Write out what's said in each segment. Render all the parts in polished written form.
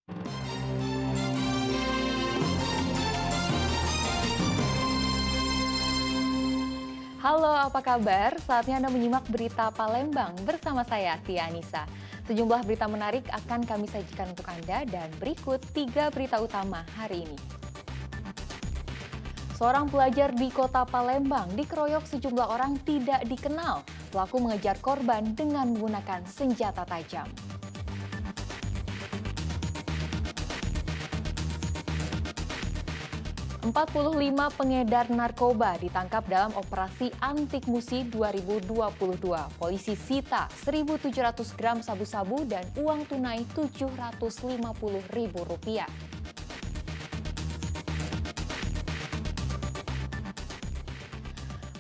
Halo, apa kabar? Saatnya Anda menyimak berita Palembang bersama saya, Tia Anissa. Sejumlah berita menarik akan kami sajikan untuk Anda dan berikut 3 berita utama hari ini. Seorang pelajar di kota Palembang dikeroyok sejumlah orang tidak dikenal. Pelaku mengejar korban dengan menggunakan senjata tajam. 45 pengedar narkoba ditangkap dalam operasi Antik Musi 2022. Polisi sita 1.700 gram sabu-sabu dan uang tunai Rp750.000.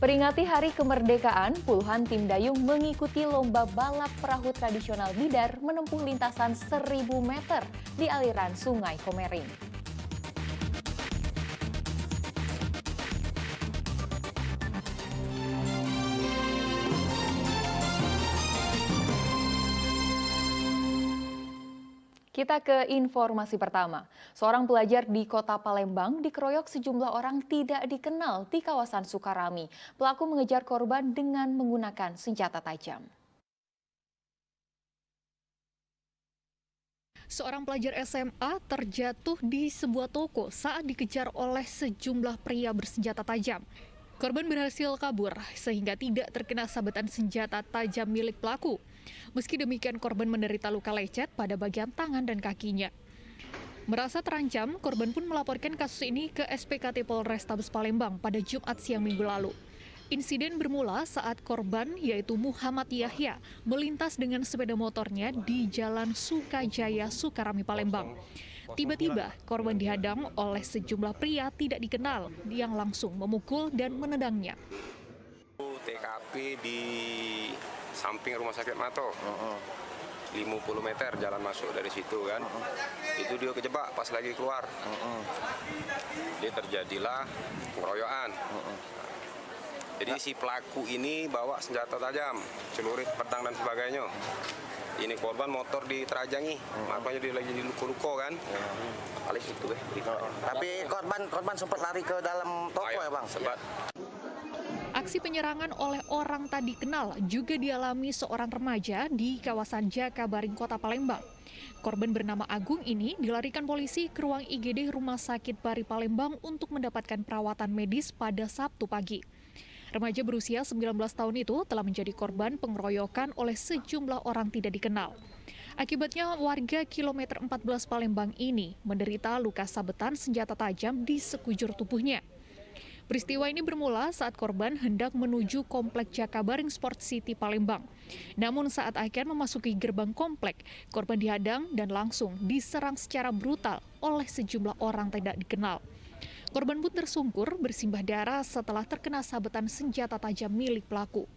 Peringati Hari Kemerdekaan, puluhan tim dayung mengikuti lomba balap perahu tradisional Bidar menempuh lintasan 1.000 meter di aliran Sungai Komering. Kita ke informasi pertama. Seorang pelajar di kota Palembang dikeroyok sejumlah orang tidak dikenal di kawasan Sukarami. Pelaku mengejar korban dengan menggunakan senjata tajam. Seorang pelajar SMA terjatuh di sebuah toko saat dikejar oleh sejumlah pria bersenjata tajam. Korban berhasil kabur sehingga tidak terkena sabetan senjata tajam milik pelaku. Meski demikian, korban menderita luka lecet pada bagian tangan dan kakinya. Merasa terancam, korban pun melaporkan kasus ini ke SPKT Polrestabes Palembang pada Jumat siang minggu lalu. Insiden bermula saat korban, yaitu Muhammad Yahya, melintas dengan sepeda motornya di Jalan Sukajaya, Sukarami, Palembang. Tiba-tiba, korban dihadang oleh sejumlah pria tidak dikenal yang langsung memukul dan menendangnya. TKP di samping Rumah Sakit Mato, 50 meter jalan masuk dari situ kan. Itu dia kejebak pas lagi keluar. Dia terjadilah pengeroyokan. Jadi si pelaku ini bawa senjata tajam, celurit, pedang dan sebagainya. Ini korban motor diterajangi, makanya dia lagi di luko-luko kan. Paling itu Tapi korban sempat lari ke dalam toko ya bang? Sempat. Aksi penyerangan oleh orang tak dikenal juga dialami seorang remaja di kawasan Jakabaring, Kota Palembang. Korban bernama Agung ini dilarikan polisi ke ruang IGD Rumah Sakit Bari Palembang untuk mendapatkan perawatan medis pada Sabtu pagi. Remaja berusia 19 tahun itu telah menjadi korban pengeroyokan oleh sejumlah orang tidak dikenal. Akibatnya warga kilometer 14 Palembang ini menderita luka sabetan senjata tajam di sekujur tubuhnya. Peristiwa ini bermula saat korban hendak menuju komplek Jakabaring Sport City Palembang. Namun saat akan memasuki gerbang komplek, korban dihadang dan langsung diserang secara brutal oleh sejumlah orang tidak dikenal. Korban pun tersungkur bersimbah darah setelah terkena sabetan senjata tajam milik pelaku.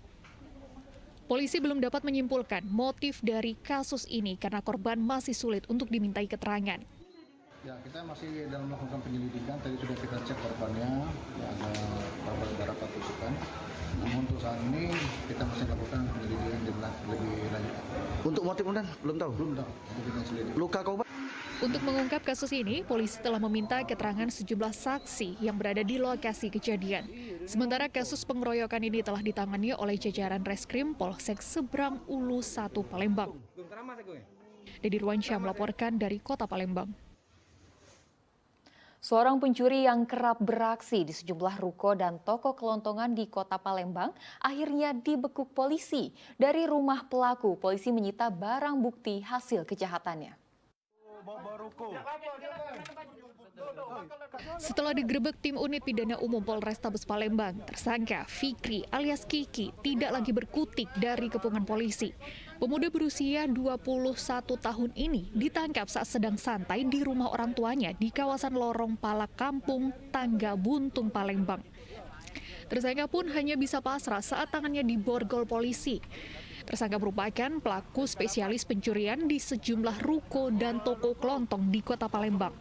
Polisi belum dapat menyimpulkan motif dari kasus ini karena korban masih sulit untuk dimintai keterangan. Ya, kita masih dalam melakukan penyelidikan. Tadi sudah kita cek korbannya, ya, ada beberapa tusukan. Namun untuk saat ini kita masih lakukan penyelidikan lebih lanjut. Untuk motif kemudian belum tahu? Belum tahu. Kita selidiki. Luka korban? Untuk mengungkap kasus ini, polisi telah meminta keterangan sejumlah saksi yang berada di lokasi kejadian. Sementara kasus pengeroyokan ini telah ditangani oleh jajaran Reskrim Polsek Seberang Ulu 1 Palembang. Dedi Ruansyah melaporkan dari Kota Palembang. Seorang pencuri yang kerap beraksi di sejumlah ruko dan toko kelontongan di Kota Palembang akhirnya dibekuk polisi. Dari rumah pelaku, polisi menyita barang bukti hasil kejahatannya. Setelah digerebek tim unit pidana umum Polrestabes Palembang, tersangka Fikri alias Kiki tidak lagi berkutik dari kepungan polisi. Pemuda berusia 21 tahun ini ditangkap saat sedang santai di rumah orang tuanya di kawasan Lorong Palak Kampung, Tangga Buntung, Palembang. Tersangka pun hanya bisa pasrah saat tangannya diborgol polisi. Tersangka merupakan pelaku spesialis pencurian di sejumlah ruko dan toko kelontong di Kota Palembang.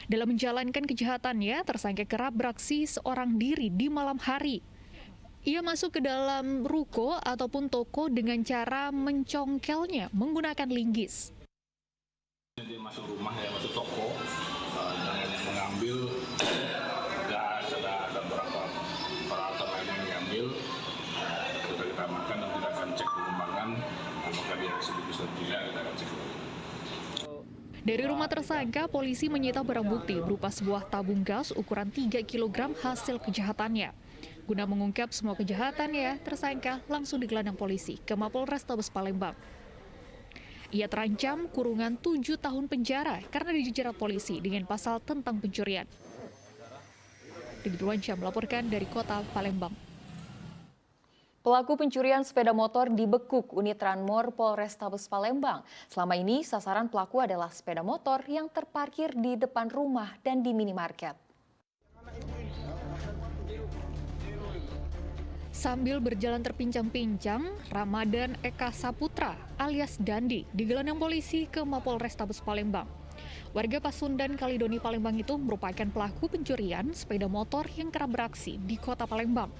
Dalam menjalankan kejahatannya, tersangka kerap beraksi seorang diri di malam hari. Ia masuk ke dalam ruko ataupun toko dengan cara mencongkelnya menggunakan linggis. Dia masuk rumah ya, masuk toko, dan mengambil gas, ada beberapa peralatan lain yang diambil. Kita amankan dan kita akan cek perkembangan apakah dia residivis atau tidak, kita akan cek lagi. Dari rumah tersangka, polisi menyita barang bukti berupa sebuah tabung gas ukuran 3 kg hasil kejahatannya. Guna mengungkap semua kejahatannya, tersangka langsung digelandang polisi ke Mapolrestabes Palembang. Ia terancam kurungan 7 tahun penjara karena dijerat polisi dengan pasal tentang pencurian. Didi Ruansyah melaporkan dari kota Palembang. Pelaku pencurian sepeda motor dibekuk unit Ranmor Polrestabes Palembang. Selama ini sasaran pelaku adalah sepeda motor yang terparkir di depan rumah dan di minimarket. Sambil berjalan terpincang-pincang, Ramadan Eka Saputra alias Dandi digelandang polisi ke Mapolrestabes Palembang. Warga Pasundan Kalidoni Palembang itu merupakan pelaku pencurian sepeda motor yang kerap beraksi di kota Palembang.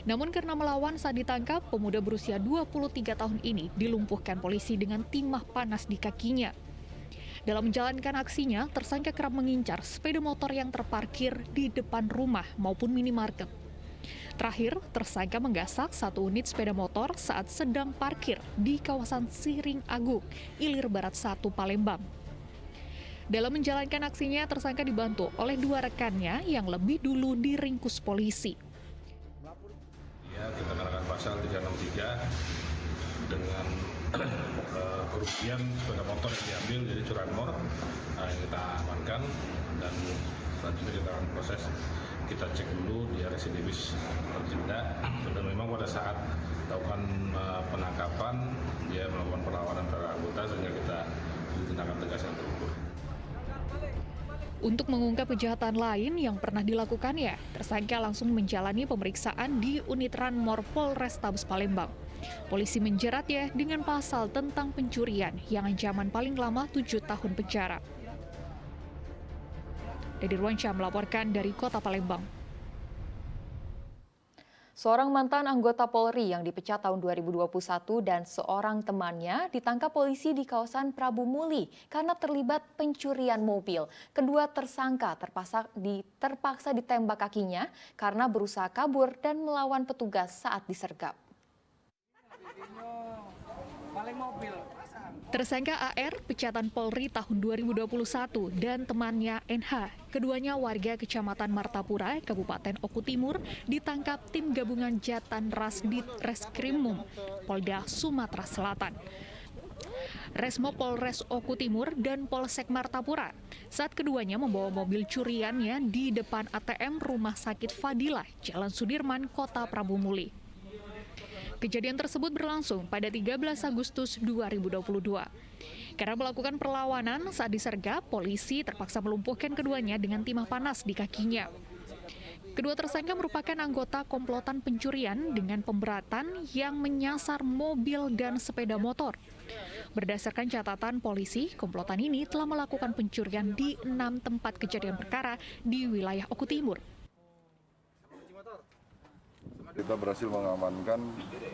Namun karena melawan saat ditangkap, pemuda berusia 23 tahun ini dilumpuhkan polisi dengan timah panas di kakinya. Dalam menjalankan aksinya, tersangka kerap mengincar sepeda motor yang terparkir di depan rumah maupun minimarket. Terakhir, tersangka menggasak satu unit sepeda motor saat sedang parkir di kawasan Siring Agung, Ilir Barat 1, Palembang. Dalam menjalankan aksinya, tersangka dibantu oleh 2 rekannya yang lebih dulu diringkus polisi. Ya, kita kenakan pasal 363 dengan kerugian sepeda motor yang diambil dari curanmor yang kita amankan, dan selanjutnya kita akan proses. Kita cek dulu dia residivis atau tidak, dan memang pada saat melakukan penangkapan dia melakukan perlawanan terhadap anggota sehingga kita tindakan tegas yang terukur. Untuk mengungkap kejahatan lain yang pernah dilakukannya, tersangka langsung menjalani pemeriksaan di unit Ranmor Polrestabes Palembang. Polisi menjeratnya dengan pasal tentang pencurian yang ancaman paling lama 7 tahun penjara. Didi Ruansyah melaporkan dari kota Palembang. Seorang mantan anggota Polri yang dipecat tahun 2021 dan seorang temannya ditangkap polisi di kawasan Prabu Muli karena terlibat pencurian mobil. Kedua tersangka terpaksa ditembak kakinya karena berusaha kabur dan melawan petugas saat disergap. Tersangka AR, pecatan Polri tahun 2021, dan temannya NH, keduanya warga Kecamatan Martapura, Kabupaten Oku Timur, ditangkap tim gabungan Jatan Ras di Reskrimum Polda Sumatera Selatan, Resmo Polres Oku Timur, dan Polsek Martapura saat keduanya membawa mobil curiannya di depan ATM Rumah Sakit Fadilah, Jalan Sudirman, Kota Prabu Muli. Kejadian tersebut berlangsung pada 13 Agustus 2022. Karena melakukan perlawanan saat disergap, polisi terpaksa melumpuhkan keduanya dengan timah panas di kakinya. Kedua tersangka merupakan anggota komplotan pencurian dengan pemberatan yang menyasar mobil dan sepeda motor. Berdasarkan catatan polisi, komplotan ini telah melakukan pencurian di 6 tempat kejadian perkara di wilayah Oku Timur. Kita berhasil mengamankan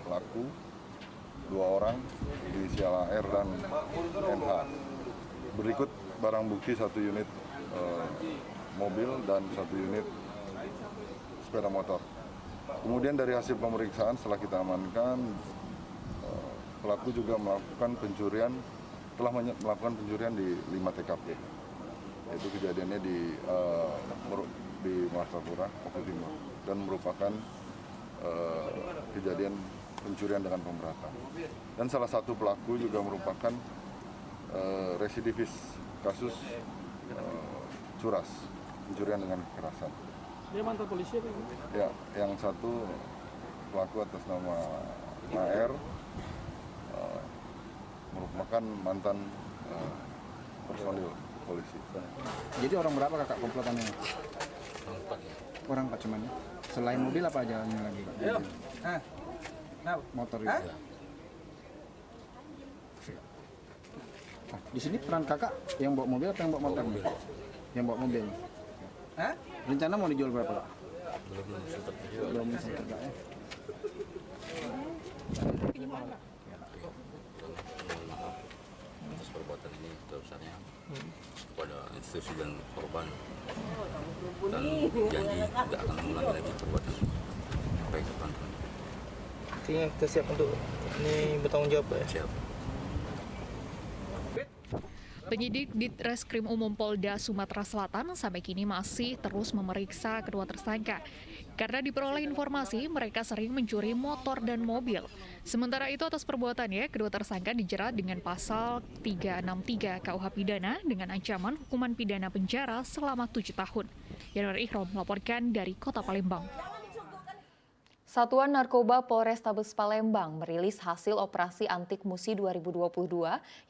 pelaku 2 orang, inisial AR dan NH. Berikut barang bukti 1 unit mobil dan 1 unit sepeda motor. Kemudian dari hasil pemeriksaan setelah kita amankan, pelaku juga telah melakukan pencurian di 5 TKP. Itu kejadiannya di Martapura, Oku Timur, dan merupakan kejadian pencurian dengan pemberatan. Dan salah satu pelaku juga merupakan residivis kasus curas, pencurian dengan kekerasan. Dia mantan polisi apa? Ya, yang satu pelaku atas nama AR merupakan mantan personil polisi. Jadi orang berapa kakak komplotannya? Orang 4 cuman. Selain mobil apa aja lagi? Motor itu. Di sini peran kakak yang bawa mobil apa yang bawa motor? Yang bawa mobil. Rencana mau dijual berapa, Kak? Belum sempat, Kak, ya. perbuatan ini terusannya kepada institusi dan korban, dan janji tidak akan mengulangi lagi perbuatan ini sampai kapan. Artinya kita siap untuk ini bertanggung jawab ya? Siap. Penyidik Ditreskrim Umum Polda Sumatera Selatan sampai kini masih terus memeriksa kedua tersangka. Karena diperoleh informasi mereka sering mencuri motor dan mobil. Sementara itu atas perbuatannya, kedua tersangka dijerat dengan pasal 363 KUH Pidana dengan ancaman hukuman pidana penjara selama 7 tahun. Yanuar Ikhrom melaporkan dari Kota Palembang. Satuan Narkoba Polrestabes Palembang merilis hasil operasi Antik Musi 2022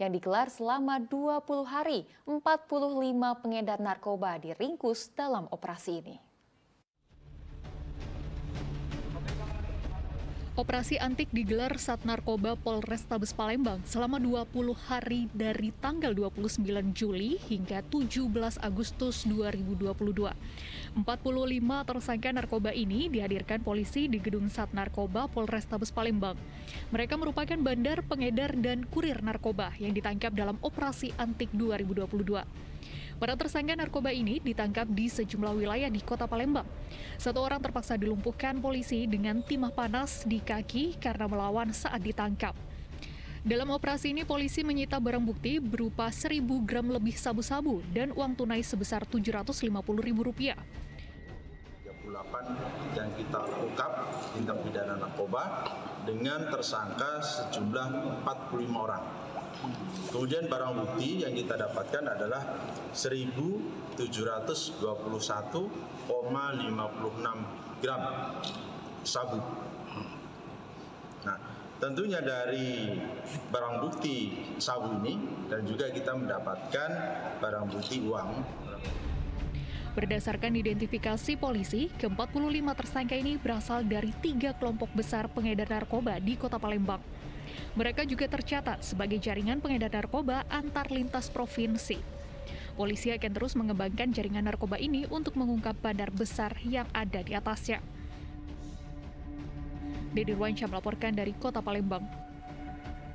yang digelar selama 20 hari. 45 pengedar narkoba diringkus dalam operasi ini. Operasi Antik digelar Sat Narkoba Polrestabes Palembang selama 20 hari dari tanggal 29 Juli hingga 17 Agustus 2022. 45 tersangka narkoba ini dihadirkan polisi di gedung Sat Narkoba Polrestabes Palembang. Mereka merupakan bandar, pengedar, dan kurir narkoba yang ditangkap dalam Operasi Antik 2022. Para tersangka narkoba ini ditangkap di sejumlah wilayah di Kota Palembang. Satu orang terpaksa dilumpuhkan polisi dengan timah panas di kaki karena melawan saat ditangkap. Dalam operasi ini, polisi menyita barang bukti berupa 1.000 gram lebih sabu-sabu dan uang tunai sebesar Rp750.000. 38 yang kita ungkap tindak pidana narkoba dengan tersangka sejumlah 45 orang. Kemudian barang bukti yang kita dapatkan adalah 1.721,56 gram sabu. Nah, tentunya dari barang bukti sabu ini dan juga kita mendapatkan barang bukti uang. Berdasarkan identifikasi polisi, ke-45 tersangka ini berasal dari 3 kelompok besar pengedar narkoba di Kota Palembang. Mereka juga tercatat sebagai jaringan pengedar narkoba antar lintas provinsi. Polisi akan terus mengembangkan jaringan narkoba ini untuk mengungkap bandar besar yang ada di atasnya. Dedi Ruansyah melaporkan dari Kota Palembang.